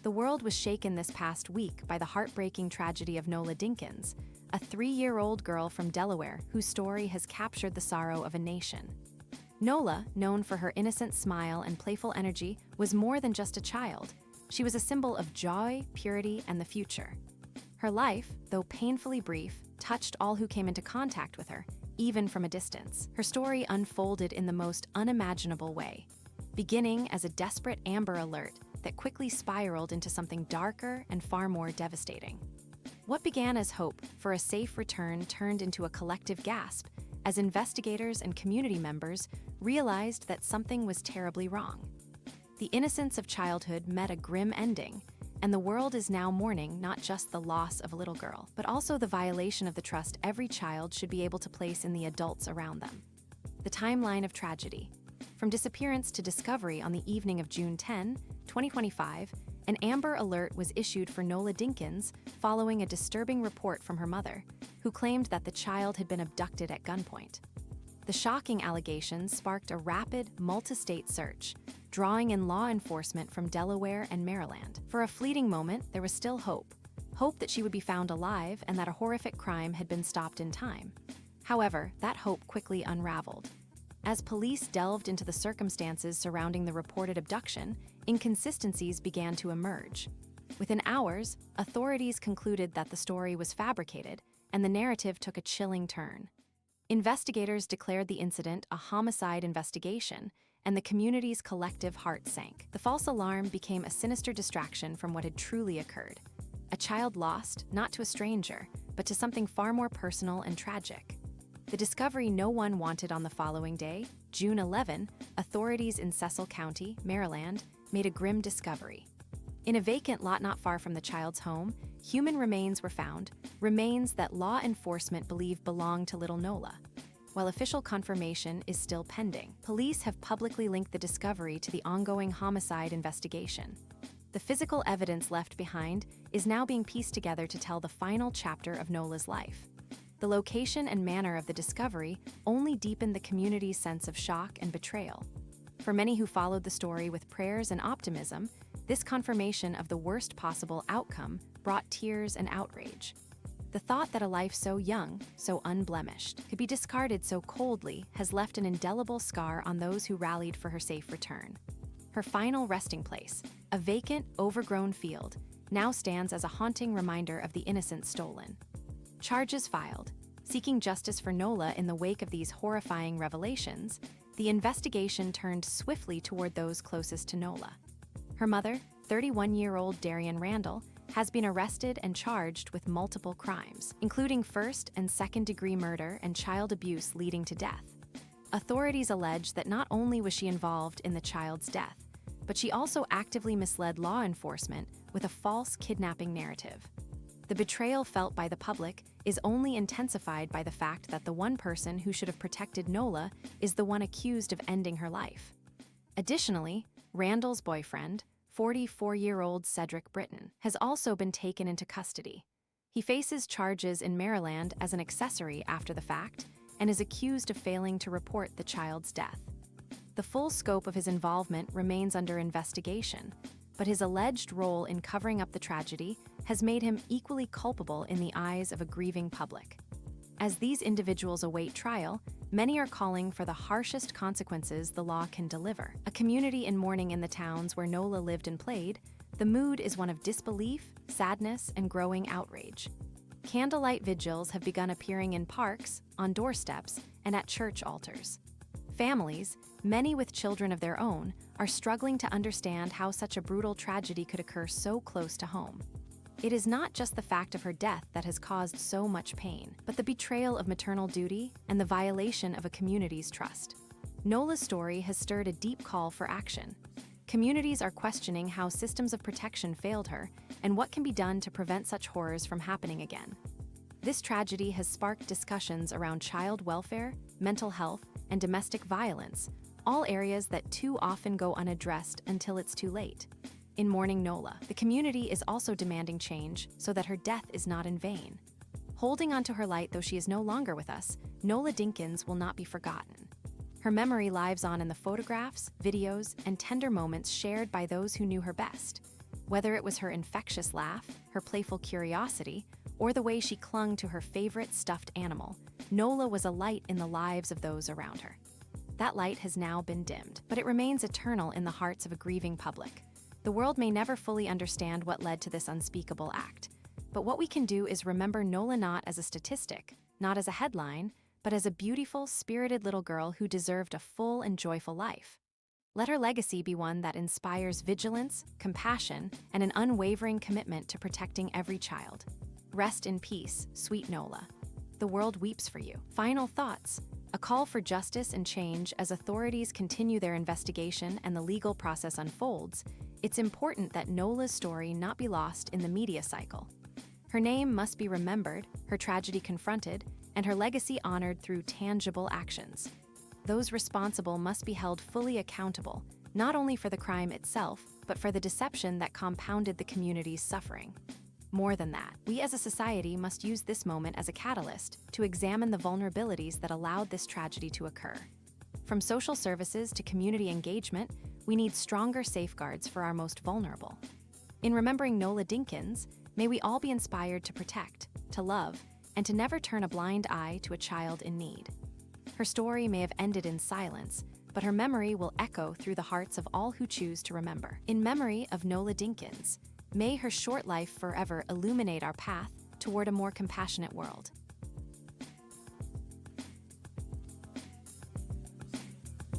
The world was shaken this past week by the heartbreaking tragedy of Nola Dinkins, a 3-year-old girl from Delaware whose story has captured the sorrow of a nation. Nola, known for her innocent smile and playful energy, was more than just a child. She was a symbol of joy, purity, and the future. Her life, though painfully brief, touched all who came into contact with her, even from a distance. Her story unfolded in the most unimaginable way, beginning as a desperate Amber Alert that quickly spiraled into something darker and far more devastating. What began as hope for a safe return turned into a collective gasp as investigators and community members realized that something was terribly wrong. The innocence of childhood met a grim ending, and the world is now mourning not just the loss of a little girl, but also the violation of the trust every child should be able to place in the adults around them. The timeline of tragedy. From disappearance to discovery on the evening of June 10, 2025, an Amber Alert was issued for Nola Dinkins following a disturbing report from her mother, who claimed that the child had been abducted at gunpoint. The shocking allegations sparked a rapid, multi-state search, drawing in law enforcement from Delaware and Maryland. For a fleeting moment, there was still hope. Hope that she would be found alive and that a horrific crime had been stopped in time. However, that hope quickly unraveled. As police delved into the circumstances surrounding the reported abduction, inconsistencies began to emerge. Within hours, authorities concluded that the story was fabricated, and the narrative took a chilling turn. Investigators declared the incident a homicide investigation, and the community's collective heart sank. The false alarm became a sinister distraction from what had truly occurred. A child lost, not to a stranger, but to something far more personal and tragic. The discovery no one wanted on the following day, June 11, authorities in Cecil County, Maryland, made a grim discovery. In a vacant lot not far from the child's home, human remains were found, remains that law enforcement believe belonged to little Nola. While official confirmation is still pending, police have publicly linked the discovery to the ongoing homicide investigation. The physical evidence left behind is now being pieced together to tell the final chapter of Nola's life. The location and manner of the discovery only deepened the community's sense of shock and betrayal. For many who followed the story with prayers and optimism, this confirmation of the worst possible outcome brought tears and outrage. The thought that a life so young, so unblemished, could be discarded so coldly has left an indelible scar on those who rallied for her safe return. Her final resting place, a vacant, overgrown field, now stands as a haunting reminder of the innocence stolen. Charges filed. Seeking justice for Nola in the wake of these horrifying revelations, the investigation turned swiftly toward those closest to Nola. Her mother, 31-year-old Darrian Randle, has been arrested and charged with multiple crimes, including first- and second-degree murder and child abuse leading to death. Authorities allege that not only was she involved in the child's death, but she also actively misled law enforcement with a false kidnapping narrative. The betrayal felt by the public is only intensified by the fact that the one person who should have protected Nola is the one accused of ending her life. Additionally, Randle's boyfriend, 44-year-old Cedric Britton, has also been taken into custody. He faces charges in Maryland as an accessory after the fact and is accused of failing to report the child's death. The full scope of his involvement remains under investigation, but his alleged role in covering up the tragedy has made him equally culpable in the eyes of a grieving public. As these individuals await trial, many are calling for the harshest consequences the law can deliver. A community in mourning in the towns where Nola lived and played, the mood is one of disbelief, sadness, and growing outrage. Candlelight vigils have begun appearing in parks, on doorsteps, and at church altars. Families, many with children of their own, are struggling to understand how such a brutal tragedy could occur so close to home. It is not just the fact of her death that has caused so much pain, but the betrayal of maternal duty and the violation of a community's trust. Nola's story has stirred a deep call for action. Communities are questioning how systems of protection failed her and what can be done to prevent such horrors from happening again. This tragedy has sparked discussions around child welfare, mental health, and domestic violence, all areas that too often go unaddressed until it's too late. In mourning Nola, the community is also demanding change so that her death is not in vain. Holding onto her light though she is no longer with us, Nola Dinkins will not be forgotten. Her memory lives on in the photographs, videos, and tender moments shared by those who knew her best. Whether it was her infectious laugh, her playful curiosity, or the way she clung to her favorite stuffed animal, Nola was a light in the lives of those around her. That light has now been dimmed, but it remains eternal in the hearts of a grieving public. The world may never fully understand what led to this unspeakable act, but what we can do is remember Nola not as a statistic, not as a headline, but as a beautiful, spirited little girl who deserved a full and joyful life. Let her legacy be one that inspires vigilance, compassion, and an unwavering commitment to protecting every child. Rest in peace, sweet Nola. The world weeps for you. Final thoughts. A call for justice and change as authorities continue their investigation and the legal process unfolds. It's important that Nola's story not be lost in the media cycle. Her name must be remembered, her tragedy confronted, and her legacy honored through tangible actions. Those responsible must be held fully accountable, not only for the crime itself, but for the deception that compounded the community's suffering. More than that, we as a society must use this moment as a catalyst to examine the vulnerabilities that allowed this tragedy to occur. From social services to community engagement, we need stronger safeguards for our most vulnerable. In remembering Nola Dinkins, may we all be inspired to protect, to love, and to never turn a blind eye to a child in need. Her story may have ended in silence, but her memory will echo through the hearts of all who choose to remember. In memory of Nola Dinkins, may her short life forever illuminate our path toward a more compassionate world.